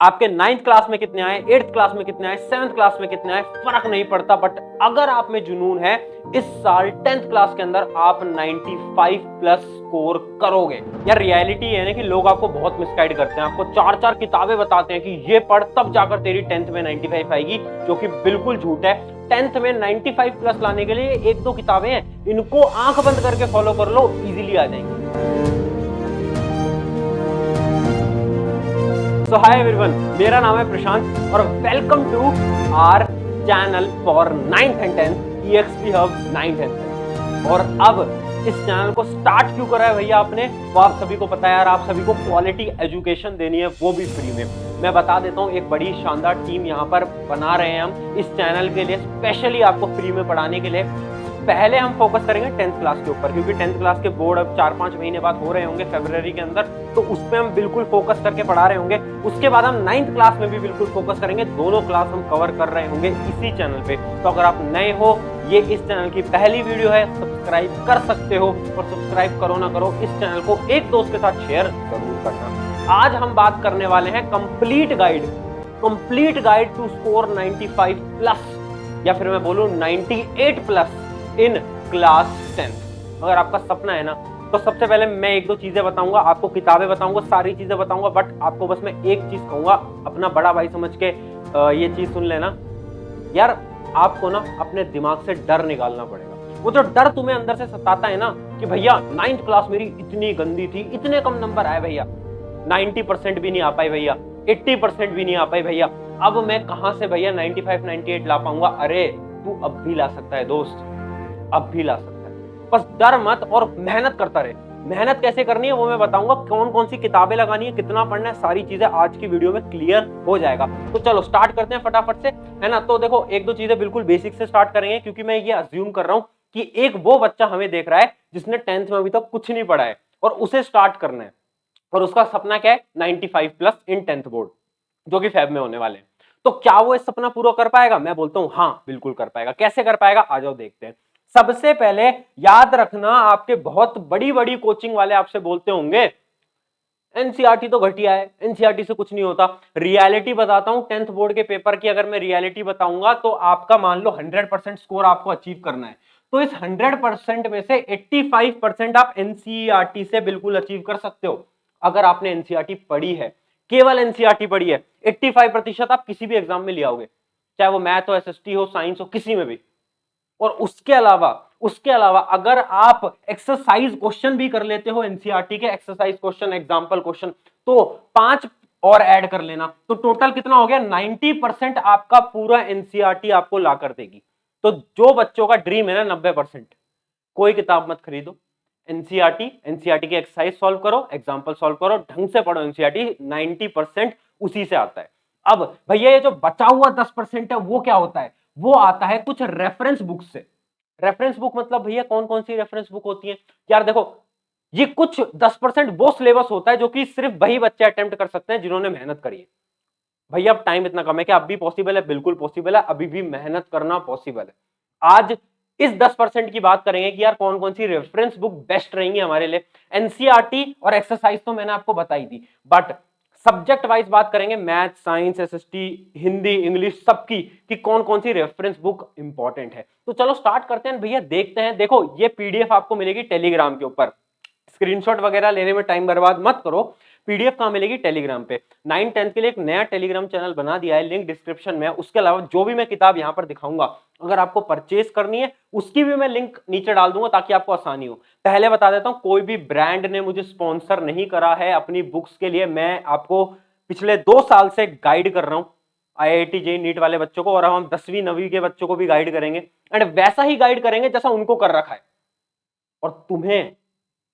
आपके 9th class में कितने आए, 8th क्लास में कितने आए, 7th क्लास में कितने आए, फर्क नहीं पड़ता। बट अगर आप में जुनून है, इस साल 10th क्लास के अंदर आप 95 प्लस स्कोर करोगे। यार रियलिटी है ना कि लोग आपको बहुत मिसगाइड करते हैं, आपको चार चार किताबें बताते हैं कि ये पढ़ तब जाकर तेरी 10th में 95 आएगी, जो कि बिल्कुल झूठ है। 10th में 95 प्लस लाने के लिए एक दो किताबें हैं, इनको आंख बंद करके फॉलो कर लो, इजीली आ जाएंगी। सो हाय एवरीवन, मेरा नाम है प्रशांत और welcome to our channel for 9th and 10th EXP hub 9th and 10th। और अब इस चैनल को स्टार्ट क्यों करा है भैया आपने, वो आप सभी को पता है यार। आप सभी को क्वालिटी एजुकेशन देनी है, वो भी फ्री में। मैं बता देता हूँ, एक बड़ी शानदार टीम यहाँ पर बना रहे हैं हम इस चैनल के लिए, स्पेशली आपको फ्री में पढ़ाने के लिए। पहले हम फोकस करेंगे 10th क्लास के ऊपर, क्योंकि 10th क्लास के बोर्ड अब 4-5 महीने बाद हो रहे होंगे फरवरी के अंदर, तो उस पर हम बिल्कुल फोकस करके पढ़ा रहे होंगे। उसके बाद हम 9th क्लास में भी बिल्कुल फोकस करेंगे, दोनों क्लास हम कवर कर रहे होंगे इसी चैनल पे। तो अगर आप नए हो, ये इस चैनल की पहली वीडियो है, सब्सक्राइब कर सकते हो। और सब्सक्राइब करो ना करो, इस चैनल को एक दोस्त के साथ शेयर जरूर करना। आज हम बात करने वाले हैं complete guide to score 95 plus, या फिर मैं बोलूं 98 प्लस इन क्लास 10th। अगर आपका सपना है ना, तो सबसे पहले मैं एक दो चीजें बताऊंगा, आपको किताबें बताऊंगा, सारी चीजें बताऊंगा। बट आपको बस मैं एक चीज कहूंगा, अपना बड़ा भाई समझ के ये चीज सुन लेना यार। आपको ना अपने दिमाग से डर निकालना पड़ेगा। वो जो डर तुम्हें अंदर से सताता है ना कि भैया 9th क्लास मेरी इतनी गंदी थी, इतने कम नंबर आए भैया, 90% भी नहीं आ पाई भैया, 80% भी नहीं आ पाई भैया, अब मैं कहां से भैया 95 98 ला पाऊंगा। अरे तू अब भी ला सकता है दोस्त, अब भी ला सकता है। बस डर मत और मेहनत करता रहे। मेहनत कैसे करनी है वो मैं बताऊंगा, कौन कौन सी किताबें लगानी है, कितना पढ़ना है, सारी चीजें आज की वीडियो में क्लियर हो जाएगा। तो चलो स्टार्ट करते हैं फटाफट से, है ना। तो देखो, एक दो चीजें बिल्कुल बेसिक से स्टार्ट करेंगे, क्योंकि मैं ये अज्यूम कर रहा हूं कि एक वो बच्चा हमें देख रहा है जिसने 10th में अभी तक कुछ नहीं पढ़ा है और उसे स्टार्ट करना है, और उसका सपना क्या है, 95 प्लस इन 10th बोर्ड, जो कि फेब में होने वाले हैं। तो क्या वो इस सपना पूरा कर पाएगा? मैं बोलता हूं हाँ, बिल्कुल कर पाएगा। कैसे कर पाएगा, आ जाओ देखते हैं। सबसे पहले याद रखना, आपके बहुत बड़ी बड़ी कोचिंग वाले आपसे बोलते होंगे एनसीईआरटी तो घटिया है, एनसीईआरटी से कुछ नहीं होता। रियलिटी बताता हूं 10th बोर्ड के पेपर की, अगर मैं रियलिटी बताऊंगा तो आपका मान लो 100% स्कोर आपको अचीव करना है, तो इस 100% में से 85% आप एनसीईआरटी से बिल्कुल अचीव कर सकते हो। अगर आपने एनसीईआरटी पढ़ी है, केवल एनसीईआरटी पढ़ी है, 85% आप किसी भी एग्जाम में ले आओगे, चाहे वो मैथ हो, एसएसटी हो, साइंस हो, किसी में भी। और उसके अलावा अगर आप एक्सरसाइज क्वेश्चन भी कर लेते हो, एनसीईआरटी के एक्सरसाइज क्वेश्चन, एग्जांपल क्वेश्चन, तो 5 और ऐड कर लेना, तो टोटल कितना हो गया, 90% आपका पूरा एनसीईआरटी आपको ला कर देगी। तो जो बच्चों का ड्रीम है ना 90%, कोई किताब मत खरीदो, एनसीईआरटी की एक्सरसाइज सॉल्व करो, एग्जांपल सॉल्व करो, ढंग से पढ़ो। एनसीईआरटी 90% उसी से आता है। अब भैया ये जो बचा हुआ 10% है वो क्या होता है, वो आता है कुछ रेफरेंस बुक से। रेफरेंस बुक मतलब भैया कौन कौन सी रेफरेंस बुक होती है यार? देखो, ये कुछ 10% वो सिलेबस होता है जो कि सिर्फ वही बच्चे अटेम्प्ट कर सकते हैं जिन्होंने मेहनत करी है। भैया अब टाइम इतना कम है कि अब भी पॉसिबल है, बिल्कुल पॉसिबल है, अभी भी मेहनत करना पॉसिबल है। आज इस 10% की बात करेंगे कि यार कौन कौन सी रेफरेंस बुक बेस्ट रहेंगी हमारे लिए। एनसीईआरटी और एक्सरसाइज तो मैंने आपको बताई दी, बट सब्जेक्ट वाइज बात करेंगे, math, science, SST, Hindi, English, सबकी कि कौन कौन सी रेफरेंस बुक इंपॉर्टेंट है। तो चलो स्टार्ट करते हैं भैया, देखते हैं। देखो, ये पीडीएफ आपको मिलेगी टेलीग्राम के ऊपर, स्क्रीनशॉट वगैरह लेने में टाइम बर्बाद मत करो। पीडीएफ कहां मिलेगी, टेलीग्राम पे। 9 10 के लिए एक नया टेलीग्राम चैनल बना दिया है, लिंक डिस्क्रिप्शन में है। उसके अलावा जो भी मैं किताब यहां पर दिखाऊंगा, अगर आपको परचेस करनी है उसकी भी मैं लिंक नीचे डाल दूंगा, ताकि आपको आसानी हो। पहले बता देता हूं, कोई भी ब्रांड ने मुझे स्पॉन्सर नहीं करा है अपनी बुक्स के लिए। मैं आपको पिछले 2 साल से गाइड कर रहा हूं आईआईटी जेईई नीट वाले बच्चों को, और हम 10वीं 9वीं के बच्चों को भी गाइड करेंगे, एंड वैसा ही गाइड करेंगे जैसा उनको कर रखा है। और तुम्हें,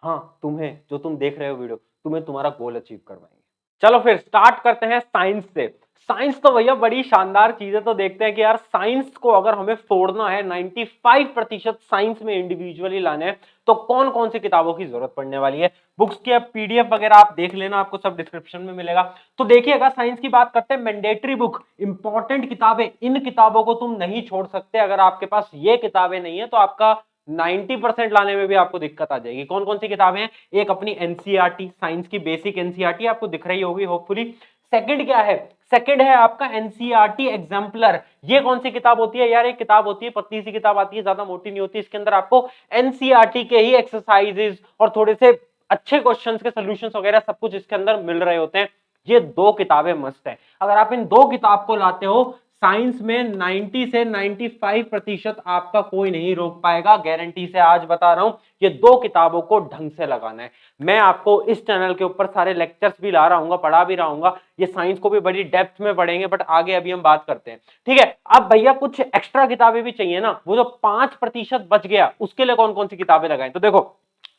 हाँ तुम्हें, जो तुम देख रहे हो वीडियो, तुम्हें तुम्हारा गोल अचीव करवाएंगे। चलो फिर स्टार्ट करते हैं साइंस से। साइंस तो भैया बड़ी शानदार चीज है। तो देखते हैं कि यार साइंस को अगर हमें फोड़ना है, 95% साइंस में इंडिविजुअली लाने हैं, तो कौन कौन सी किताबों की जरूरत पड़ने वाली है। बुक्स की पीडीएफ वगैरह आप देख लेना, आपको सब डिस्क्रिप्शन में मिलेगा। तो देखिए, अगर साइंस की बात करते हैं, मैंडेटरी बुक, इंपॉर्टेंट किताबें, इन किताबों को तुम नहीं छोड़ सकते। अगर आपके पास ये किताबें नहीं है तो आपका 90% लाने में भी आपको दिक्कत आ जाएगी। कौन कौन सी किताबें हैं? एक अपनी एनसीईआरटी, साइंस की बेसिक एनसीईआरटी आपको दिख रही होगी होपफुली। सेकंड क्या है, सेकंड है आपका एनसीईआरटी एग्जाम्पलर। ये कौन सी किताब होती है यार, एक किताब होती है, पतली सी किताब आती है, ज्यादा मोटी नहीं होती, इसके अंदर आपको एनसीईआरटी के ही एक्सरसाइजेस और थोड़े से अच्छे क्वेश्चंस के सॉल्यूशंस वगैरह सब कुछ इसके अंदर मिल रहे होते हैं। ये दो किताबें मस्त है, अगर आप इन दो किताब को लाते हो साइंस में 90 से 95% आपका कोई नहीं रोक पाएगा, गारंटी से आज बता रहा हूं। ये दो किताबों को ढंग से लगाना है। मैं आपको इस चैनल के ऊपर सारे लेक्चर्स भी ला रहा हूँ, पढ़ा भी रहा हूँ, ये साइंस को भी बड़ी डेप्थ में पढ़ेंगे, बट आगे अभी हम बात करते हैं, ठीक है। अब भैया कुछ एक्स्ट्रा किताबें भी चाहिए ना, वो जो 5% बच गया उसके लिए कौन कौन सी किताबें लगाएं, तो देखो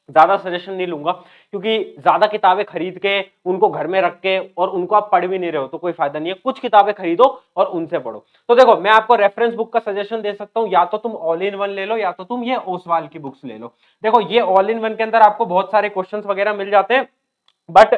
ज्यादा सजेशन नहीं लूंगा, क्योंकि ज्यादा किताबें खरीद के उनको घर में रख के और उनको आप पढ़ भी नहीं रहे हो तो कोई फायदा नहीं है। कुछ किताबें खरीदो और उनसे पढ़ो। तो देखो मैं आपको रेफरेंस बुक का सजेशन दे सकता हूं, या तो तुम ऑल इन वन ले लो, या तो तुम ये ओसवाल की बुक्स ले लो। देखो ये ऑल इन वन के अंदर आपको बहुत सारे क्वेश्चंस वगैरह मिल जाते हैं, बट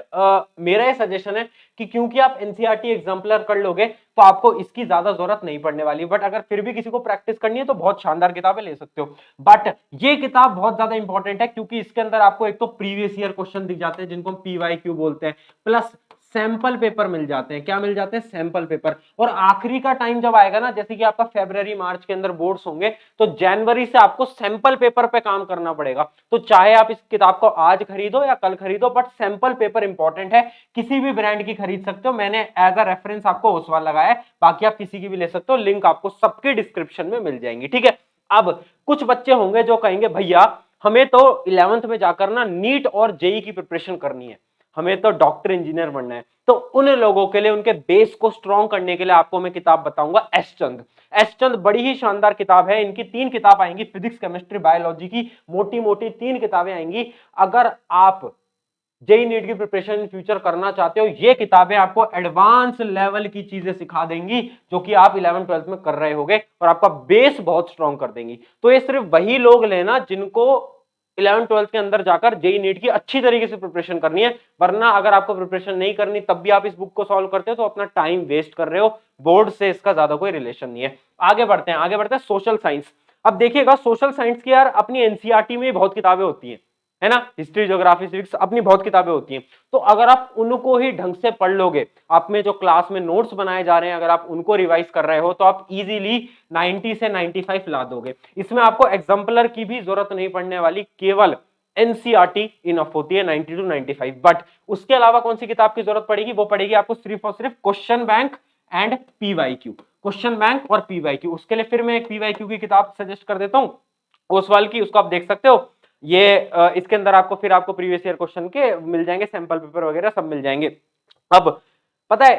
मेरा ये सजेशन है कि क्योंकि आप एनसीईआरटी एग्जाम्पलर कर लोगे तो आपको इसकी ज्यादा जरूरत नहीं पड़ने वाली, बट अगर फिर भी किसी को प्रैक्टिस करनी है तो बहुत शानदार किताबें ले सकते हो। बट ये किताब बहुत ज्यादा इंपॉर्टेंट है, क्योंकि इसके अंदर आपको एक तो प्रीवियस ईयर क्वेश्चन दिख जाते हैं जिनको हम पीवाईक्यू बोलते हैं, प्लस सैंपल पेपर मिल जाते हैं। क्या मिल जाते हैं, सैंपल पेपर। और आखिरी का टाइम जब आएगा ना, जैसे कि आपका फरवरी मार्च के अंदर बोर्ड्स होंगे, तो जनवरी से आपको सैंपल पेपर पे काम करना पड़ेगा। तो चाहे आप इस किताब को आज खरीदो या कल खरीदो, बट सैंपल पेपर इंपॉर्टेंट है। किसी भी ब्रांड की खरीद सकते हो, मैंने एज अ रेफरेंस आपको ओसवाल लगाया है, बाकी आप किसी की भी ले सकते हो, लिंक आपको सबके डिस्क्रिप्शन में मिल जाएंगी, ठीक है। अब कुछ बच्चे होंगे जो कहेंगे भैया हमें तो 11th में जाकर ना नीट और जेई की प्रिपरेशन करनी है, हमें तो डॉक्टर इंजीनियर बनना है। तो उन लोगों के लिए, उनके बेस को स्ट्रॉन्ग करने के लिए आपको मैं किताब बताऊंगा एस चंद। एस चंद बड़ी ही शानदार किताब है, इनकी 3 किताब आएंगी, फिजिक्स केमिस्ट्री बायोलॉजी की मोटी मोटी 3 किताबें आएंगी। अगर आप जेई नीट की प्रिपरेशन इन फ्यूचर करना चाहते हो, ये किताबें आपको एडवांस लेवल की चीजें सिखा देंगी जो कि आप 11th 12th में कर रहे होगे, और आपका बेस बहुत स्ट्रॉन्ग कर देंगी। तो ये सिर्फ वही लोग लेना जिनको 11th 12th के अंदर जाकर जेई नीट की अच्छी तरीके से प्रिपरेशन करनी है, वरना अगर आपको प्रिपरेशन नहीं करनी तब भी आप इस बुक को सॉल्व करते हो तो अपना टाइम वेस्ट कर रहे हो, बोर्ड से इसका ज्यादा कोई रिलेशन नहीं है। आगे बढ़ते हैं, आगे बढ़ते हैं सोशल साइंस। अब देखिएगा सोशल साइंस की यार अपनी एनसीईआरटी में बहुत किताबें होती हैं, है ना, हिस्ट्री ज्योग्राफी सिविक्स अपनी बहुत किताबें होती हैं। तो अगर आप उनको ही ढंग से पढ़ लोगे, आप में जो क्लास में नोट्स बनाए जा रहे हैं अगर आप उनको रिवाइज कर रहे हो, तो आप इजीली 90 से 95 ला दोगे। इसमें आपको एग्जाम्पलर की भी जरूरत नहीं पड़ने वाली, केवल एनसीईआरटी इनफ होती है 90 to 95। बट उसके अलावा कौन सी किताब की जरूरत पड़ेगी, वो पड़ेगी आपको सिर्फ और सिर्फ question bank and PYQ, question bank और पीवाईक्यू। उसके लिए फिर मैं एक पीवाईक्यू की किताब सजेस्ट कर देता हूं ओसवाल की, उसको आप देख सकते हो। ये इसके अंदर आपको फिर आपको प्रीवियस ईयर क्वेश्चन के मिल जाएंगे, सैंपल पेपर वगैरह सब मिल जाएंगे। अब पता है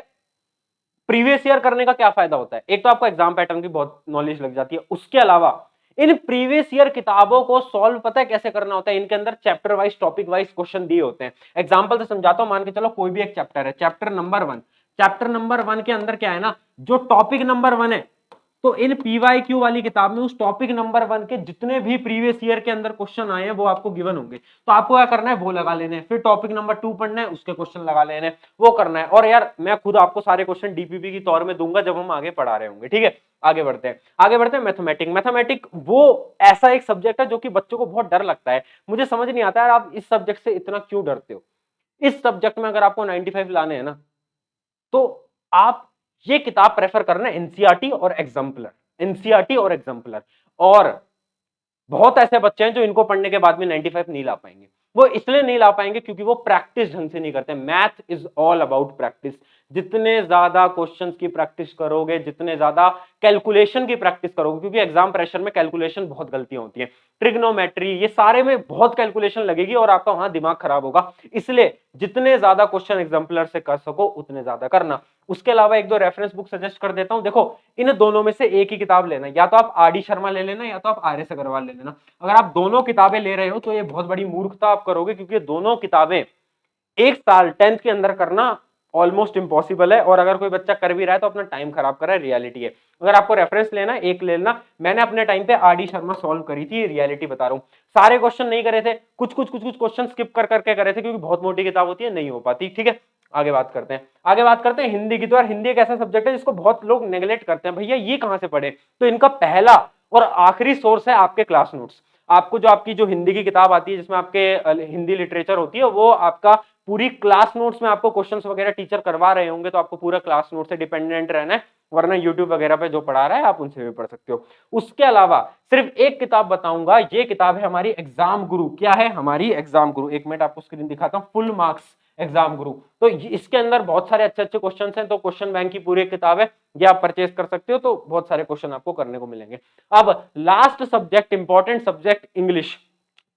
प्रीवियस ईयर करने का क्या फायदा होता है, एक तो आपको एग्जाम पैटर्न की बहुत नॉलेज लग जाती है, उसके अलावा इन प्रीवियस ईयर किताबों को सॉल्व पता है कैसे करना होता है, इनके अंदर chapter wise topic wise question दिए होते हैं। एग्जांपल से समझाता हूं, मान के चलो कोई भी एक चैप्टर है, चैप्टर नंबर 1, चैप्टर नंबर 1 के अंदर क्या है ना, जो टॉपिक नंबर 1 है, तो इन पीवाईक्यू वाली किताब में उस टॉपिक नंबर 1 के जितने भी प्रीवियस ईयर के अंदर क्वेश्चन आए हैं वो आपको गिवन होंगे, तो आपको क्या करना है वो लगा लेने हैं। फिर टॉपिक नंबर 2 पढ़ना है, उसके क्वेश्चन लगा लेने हैं, वो करना है। और यार मैं खुद आपको सारे क्वेश्चन डीपीपी की तौर में दूंगा जब हम आगे पढ़ा रहे होंगे, ठीक है। आगे बढ़ते हैं, आगे बढ़ते हैं। मैथमेटिक्स, मैथमेटिक्स वो ऐसा एक सब्जेक्ट है जो कि बच्चों को बहुत डर लगता है। मुझे समझ नहीं आता यार आप इस सब्जेक्ट से इतना क्यों डरते हो। इस सब्जेक्ट में अगर आपको 95 लाने हैं ना, तो आप ये किताब प्रेफर करना एनसीईआरटी और एग्जाम्पलर, एनसीईआरटी और एग्जाम्पलर। और बहुत ऐसे बच्चे हैं जो इनको पढ़ने के बाद में 95 नहीं ला पाएंगे। वो इसलिए नहीं ला पाएंगे क्योंकि वो प्रैक्टिस ढंग से नहीं करते। Math is all about practice. जितने ज्यादा क्वेश्चंस की प्रैक्टिस करोगे, जितने ज्यादा कैलकुलेशन की प्रैक्टिस करोगे, क्योंकि एग्जाम प्रेशर में कैलकुलेशन बहुत गलतियां होती है, ट्रिग्नोमेट्री ये सारे में बहुत कैलकुलेशन लगेगी और आपका वहां दिमाग खराब होगा। इसलिए जितने ज्यादा क्वेश्चन एग्जाम्पलर से कर सको उतने ज्यादा करना। उसके अलावा एक दो रेफरेंस बुक सजेस्ट कर देता हूं। देखो इन दोनों में से एक ही किताब लेना, या तो आप आर डी शर्मा ले लेना या तो आप आर एस अग्रवाल ले लेना। अगर आप दोनों किताबें ले रहे हो तो ये बहुत बड़ी मूर्खता आप करोगे, क्योंकि दोनों किताबें एक साल 10th के अंदर करना ऑलमोस्ट इम्पॉसिबल है, और अगर कोई बच्चा कर भी रहा है तो अपना टाइम खराब कर रहा है, रियलिटी है। अगर आपको रेफरेंस लेना है एक ले लेना। मैंने अपने टाइम पे आर डी शर्मा सॉल्व करी थी, रियलिटी बता रहा हूं। सारे क्वेश्चन नहीं करे थे, कुछ कुछ क्वेश्चन स्किप कर करके करे थे, क्योंकि बहुत मोटी किताब होती है, नहीं हो पाती, ठीक है। आगे बात करते हैं, आगे बात करते हैं हिंदी की। तो यार हिंदी एक ऐसा सब्जेक्ट है जिसको बहुत लोग नेग्लेक्ट करते हैं, भैया ये कहां से पढ़े। तो इनका पहला और आखिरी सोर्स है आपके क्लास नोट्स। आपको जो आपकी जो हिंदी की किताब आती है जिसमें आपके हिंदी लिटरेचर होती है, वो आपका पूरी क्लास नोट्स में आपको क्वेश्चंस वगैरह टीचर करवा रहे होंगे तो आपको पूरा क्लास नोट से डिपेंडेंट रहना है, वरना यूट्यूब वगैरह पे जो पढ़ा रहा है आप उनसे भी पढ़ सकते हो। उसके अलावा सिर्फ एक किताब बताऊंगा, ये किताब है हमारी एग्जाम गुरु। क्या है? हमारी एग्जाम गुरु। एक मिनट आपको स्क्रीन दिखाता हूं, फुल मार्क्स एग्जाम गुरु। तो इसके अंदर बहुत सारे अच्छे अच्छे क्वेश्चन हैं, तो क्वेश्चन बैंक की पूरी किताब है, ये आप परचेज कर सकते हो, तो बहुत सारे क्वेश्चन आपको करने को मिलेंगे। अब last subject, important subject, English.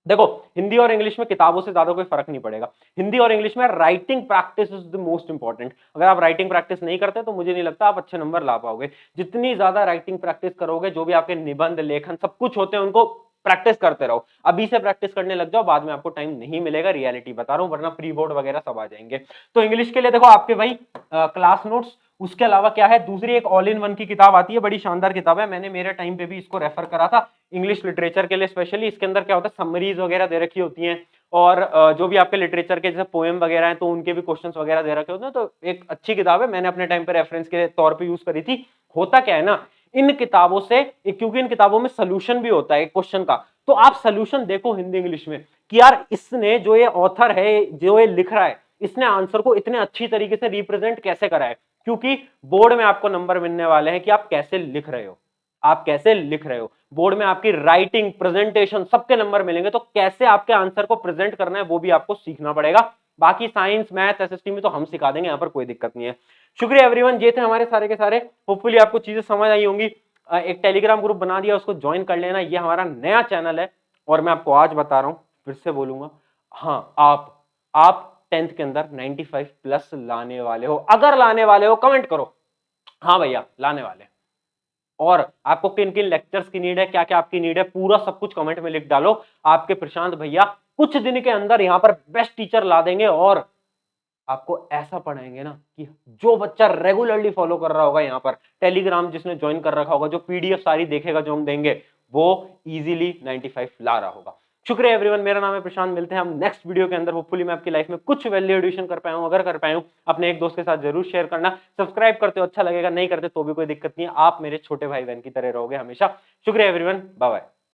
देखो, हिंदी और इंग्लिश में किताबों से ज्यादा कोई फर्क नहीं पड़ेगा। हिंदी और इंग्लिश में writing practice is the most important. अगर आप राइटिंग प्रैक्टिस नहीं करते तो मुझे नहीं लगता आप अच्छे नंबर ला पाओगे। जितनी ज्यादा राइटिंग प्रैक्टिस करोगे, जो भी आपके निबंध, लेखन सब कुछ होते हैं, उनको प्रैक्टिस करते रहो। अभी से प्रैक्टिस करने लग जाओ, बाद में आपको टाइम नहीं मिलेगा, रियलिटी बता रहा हूं, वरना प्री बोर्ड वगैरह सब आ जाएंगे। तो इंग्लिश के लिए देखो आपके भाई क्लास नोट्स। उसके अलावा क्या है, दूसरी एक ऑल इन वन की किताब आती है, बड़ी शानदार किताब है, मैंने मेरे टाइम पे भी इसको रेफर करा था इंग्लिश लिटरेचर के लिए स्पेशली। इसके अंदर क्या होता है, समरीज वगैरह दे रखी होती हैं, और जो भी आपके लिटरेचर के जैसे पोएम वगैरह हैं तो उनके भी क्वेश्चंस वगैरह दे रखे होते हैं। तो एक अच्छी किताब है, मैंने अपने टाइम पे रेफरेंस के तौर पे यूज करी थी। होता क्या है ना, इन किताबों से, क्योंकि इन किताबों में सोल्यूशन भी होता है क्वेश्चन का, तो आप सोल्यूशन देखो हिंदी इंग्लिश में कि यार इसने, जो ये ऑथर है, जो ये लिख रहा है, इसने आंसर को इतने अच्छी तरीके से रिप्रेजेंट कैसे करा है। क्योंकि बोर्ड में आपको नंबर मिलने वाले हैं कि आप कैसे लिख रहे हो, आप कैसे लिख रहे हो। बोर्ड में आपकी राइटिंग, प्रेजेंटेशन, सबके नंबर मिलेंगे, तो कैसे आपके आंसर को प्रेजेंट करना है वो भी आपको सीखना पड़ेगा। बाकी साइंस, मैथ, एसएसटी में तो हम सिखा देंगे, यहाँ पर कोई दिक्कत नहीं है। शुक्रिया एवरीवन, ये थे हमारे सारे के सारे। होपफुली आपको चीजें समझ आई होंगी। एक टेलीग्राम ग्रुप बना दिया, उसको ज्वाइन कर लेना, ये हमारा नया चैनल है। और मैं आपको आज बता रहा हूं, फिर से बोलूंगा, हाँ, आप 10th के अंदर 95 प्लस लाने वाले हो। अगर लाने वाले हो कमेंट करो, हाँ भैया लाने वाले। और आपको किन किन लेक्चर्स की नीड है, क्या क्या आपकी नीड है, पूरा सब कुछ कमेंट में लिख डालो। आपके प्रशांत भैया कुछ दिन के अंदर यहाँ पर बेस्ट टीचर ला देंगे, और आपको ऐसा पढ़ाएंगे ना कि जो बच्चा रेगुलरली फॉलो कर रहा होगा, यहाँ पर टेलीग्राम जिसने ज्वाइन कर रखा होगा, जो पीडीएफ सारी देखेगा जो हम देंगे, वो इजीली 95 ला रहा होगा। शुक्रिया एवरीवन, मेरा नाम है प्रशांत, मिलते हैं हम नेक्स्ट वीडियो के अंदर। होपफुली मैं आपकी लाइफ में कुछ वैल्यू एडिशन कर पाया हूं, अगर कर पाया हूं अपने एक दोस्त के साथ जरूर शेयर करना। सब्सक्राइब करते हो अच्छा लगेगा, नहीं करते तो भी कोई दिक्कत नहीं है, आप मेरे छोटे भाई बहन की तरह रहोगे हमेशा। शुक्रिया एवरीवन, बाय बाय।